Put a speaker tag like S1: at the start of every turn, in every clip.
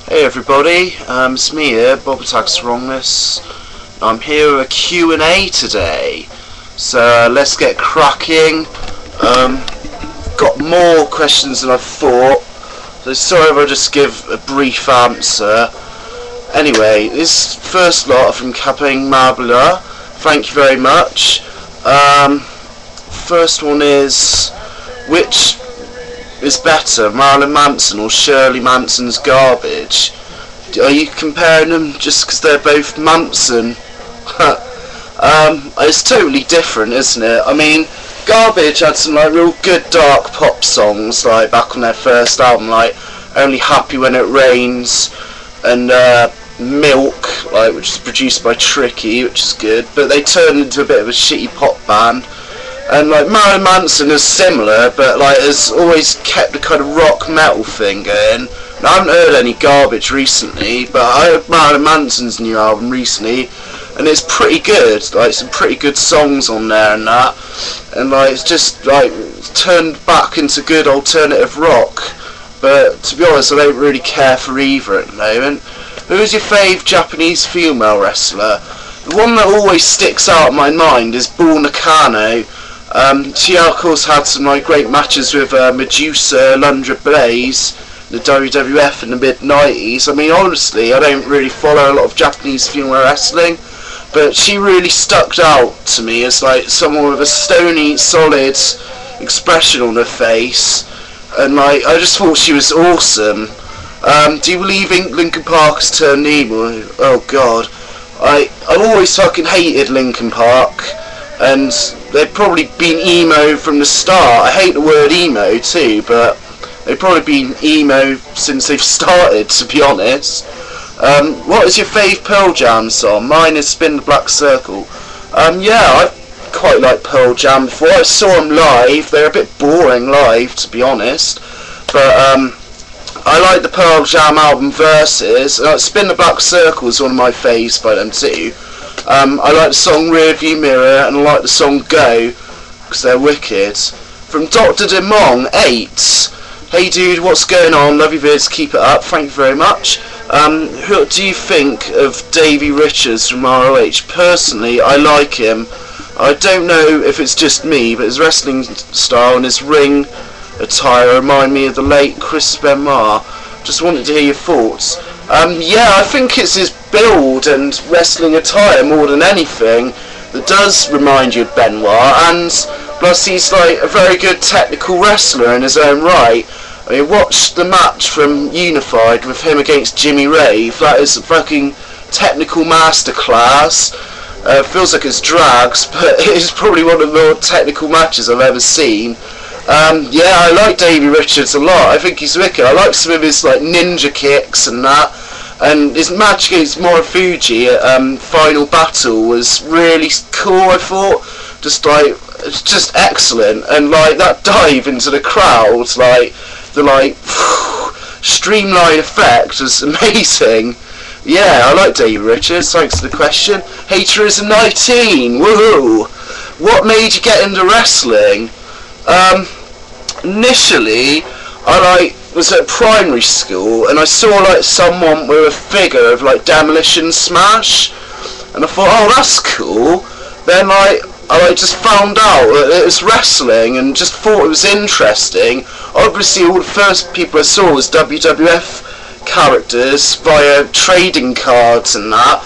S1: Hey everybody, it's me here, Bob Attacks Wrongness. I'm here with a Q&A today, so let's get cracking. Got more questions than I thought, so sorry if I just give a brief answer. Anyway, this first lot are from kapengmabula, thank you very much. First one is, which is better, Marilyn Manson or Shirley Manson's Garbage? Are you comparing them just because they're both Manson? It's totally different, isn't it? I mean, Garbage had some like real good dark pop songs like back on their first album, like Only Happy When It Rains and Milk, like, which is produced by Tricky, which is good, but they turned into a bit of a shitty pop band. And like Marilyn Manson is similar, but like has always kept a kind of rock metal thing going. And I haven't heard any Garbage recently, but I heard Marilyn Manson's new album recently, and it's pretty good. Like some pretty good songs on there and that, and like it's just like turned back into good alternative rock. But to be honest, I don't really care for either at the moment. Who's your fave Japanese female wrestler? The one that always sticks out in my mind is Bull Nakano. She of course had some like great matches with Medusa, Lundra Blaze, the WWF in the mid-90s. I mean, honestly, I don't really follow a lot of Japanese female wrestling, but she really stuck out to me as like someone with a stony, solid expression on her face, and like I just thought she was awesome. Do you believe in Linkin Park's turned emo? Oh god, I've always fucking hated Linkin Park, and they've probably been emo from the start. I hate the word emo too, but they've probably been emo since they've started, to be honest. What is your fave Pearl Jam song? Mine is Spin the Black Circle. Yeah, I quite like Pearl Jam before. I saw them live. They're a bit boring live, to be honest, but I like the Pearl Jam album Versus. Spin the Black Circle is one of my faves by them too. I like the song Rearview Mirror, and I like the song Go, because they're wicked. From Dr. Demong 8. Hey dude, what's going on? Love your vids, keep it up, thank you very much. Who do you think of Davey Richards from ROH? Personally, I like him. I don't know if it's just me, but his wrestling style and his ring attire remind me of the late Chris Benoit. Just wanted to hear your thoughts. Yeah, I think it's his build and wrestling attire more than anything that does remind you of Benoit, and plus he's like a very good technical wrestler in his own right. I mean, watch the match from Unified with him against Jimmy Rave. That is a fucking technical masterclass. Feels like it's drags, but it is probably one of the more technical matches I've ever seen. Yeah, I like Davey Richards a lot. I think he's wicked. I like some of his like ninja kicks and that. And his match against Morifuji at Final Battle was really cool, I thought. Just excellent. And like that dive into the crowd, like the like streamline effect was amazing. Yeah, I like Davey Richards. Thanks for the question. Hater is a 19. Woohoo! What made you get into wrestling? Initially, I was at primary school, and I saw like someone with a figure of like Demolition Smash, and I thought, oh, that's cool. Then I just found out that it was wrestling, and just thought it was interesting. Obviously, all the first people I saw was WWF characters via trading cards and that.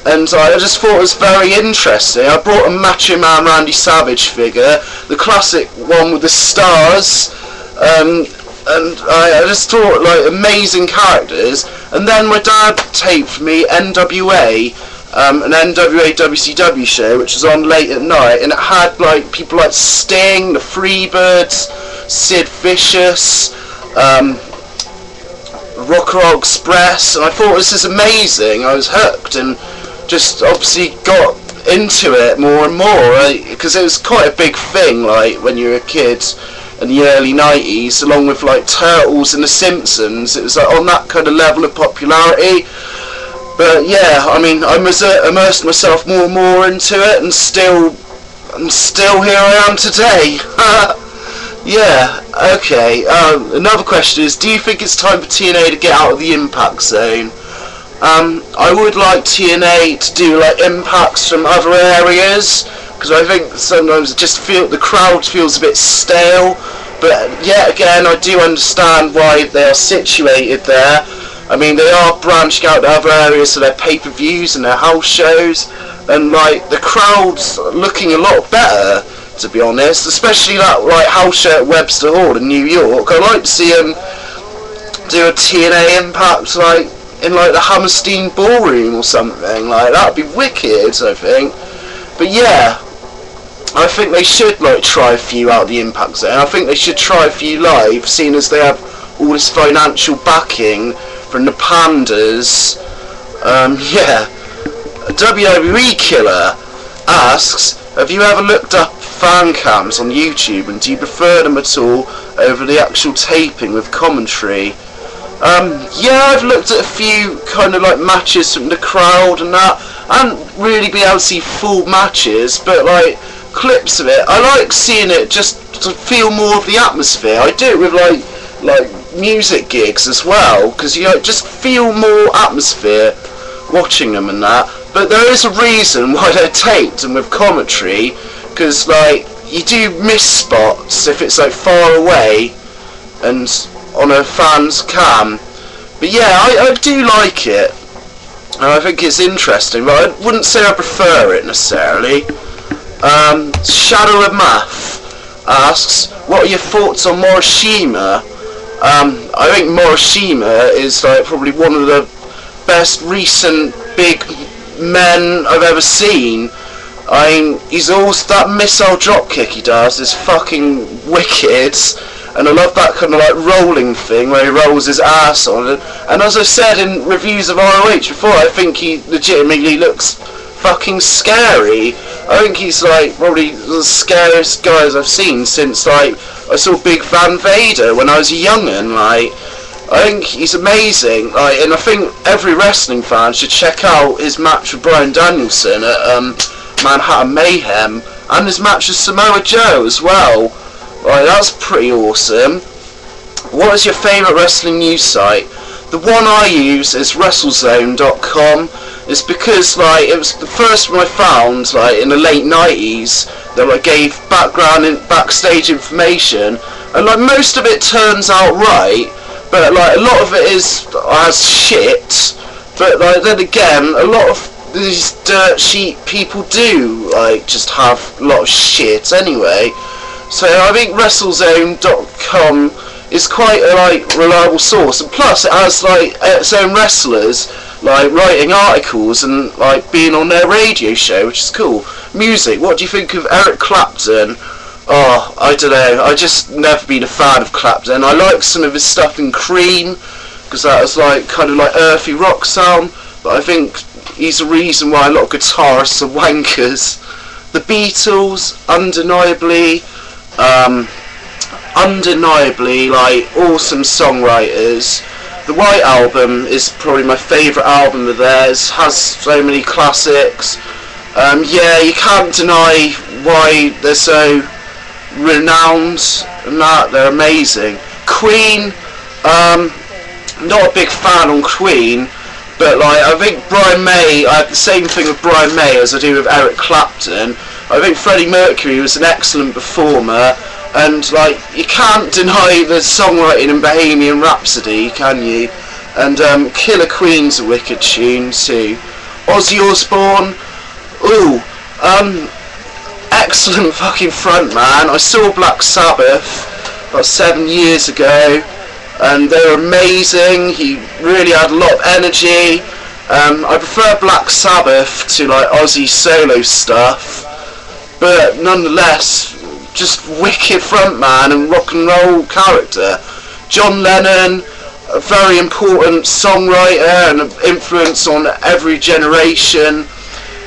S1: And I just thought it was very interesting. I bought a Macho Man Randy Savage figure, the classic one with the stars, and I just thought like amazing characters. And then my dad taped me NWA, an NWA WCW show, which was on late at night, and it had like people like Sting, the Freebirds, Sid Vicious, Rock'n'Roll Express, and I thought this is amazing. I was hooked, and just obviously got into it more and more, because it was quite a big thing like when you were a kid in the early 90s, along with like Turtles and The Simpsons. It was like on that kind of level of popularity. But yeah, I mean, I immersed myself more and more into it, and still here I am today. Yeah, okay. Another question is, do you think it's time for TNA to get out of the impact zone? I would like TNA to do like impacts from other areas, because I think sometimes the crowd feels a bit stale. But yet again, I do understand why they are situated there. I mean, they are branching out to other areas for their pay-per-views and their house shows, and like the crowd's looking a lot better, to be honest. Especially that like house show at Webster Hall in New York. I'd like to see them do a TNA impact like in like the Hammerstein Ballroom or something. Like that'd be wicked, I think. But yeah, I think they should like try a few out of the impact zone. I think they should try a few live, seeing as they have all this financial backing from the pandas. Yeah. WWE Killer asks, have you ever looked up fan cams on YouTube, and do you prefer them at all over the actual taping with commentary? Yeah, I've looked at a few kind of like matches from the crowd and that. I haven't really been able to see full matches, but like clips of it. I like seeing it just to feel more of the atmosphere. I do it with like music gigs as well, because you like, just feel more atmosphere watching them and that. But there is a reason why they're taped and with commentary, because like you do miss spots if it's like far away and on a fan's cam. But yeah, I do like it, and I think it's interesting, but I wouldn't say I prefer it necessarily. Shadow of Math asks, what are your thoughts on Morishima? I think Morishima is like probably one of the best recent big men I've ever seen. I mean, he's always, that missile dropkick he does is fucking wicked, and I love that kind of like rolling thing where he rolls his ass on it. And as I said in reviews of ROH before, I think he legitimately looks fucking scary. I think he's like probably the scariest guys I've seen since like I saw Big Van Vader when I was a young'un. Like, I think he's amazing. Like, and I think every wrestling fan should check out his match with Bryan Danielson at Manhattan Mayhem, and his match with Samoa Joe as well. Like, that's pretty awesome. What is your favourite wrestling news site? The one I use is WrestleZone.com. It's because like it was the first one I found like in the late 90s that like gave background and backstage information, and like most of it turns out right, but like a lot of it is as shit. But like then again, a lot of these dirt sheet people do like just have a lot of shit anyway. So I think WrestleZone.com is quite a like reliable source, and plus it has like its own wrestlers like writing articles and like being on their radio show, which is cool. Music, what do you think of Eric Clapton? Oh, I don't know, I just never been a fan of Clapton. I like some of his stuff in Cream, because that was like kind of like earthy rock sound, but I think he's the reason why a lot of guitarists are wankers. The Beatles, undeniably like awesome songwriters. The White Album is probably my favourite album of theirs, has so many classics. Yeah, you can't deny why they're so renowned and that, they're amazing. Queen, not a big fan on Queen, but like I think Brian May, I have the same thing with Brian May as I do with Eric Clapton. I think Freddie Mercury was an excellent performer, and like you can't deny the songwriting in Bohemian Rhapsody, can you? And Killer Queen's a wicked tune too. Ozzy Osbourne, ooh, excellent fucking frontman. I saw Black Sabbath about 7 years ago, and they were amazing. He really had a lot of energy. I prefer Black Sabbath to like Ozzy solo stuff, but nonetheless, just wicked frontman and rock and roll character. John Lennon, a very important songwriter and an influence on every generation,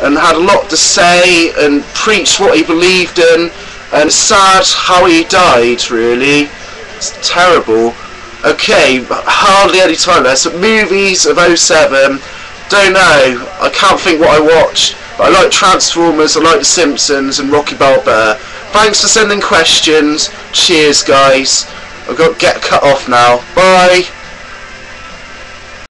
S1: and had a lot to say and preached what he believed in, and sad how he died, really. It's terrible. Okay, hardly any time left. So movies of 07, don't know, I can't think what I watched, but I like Transformers, I like The Simpsons and Rocky Balboa. Thanks for sending questions. Cheers, guys. I've got to get cut off now. Bye.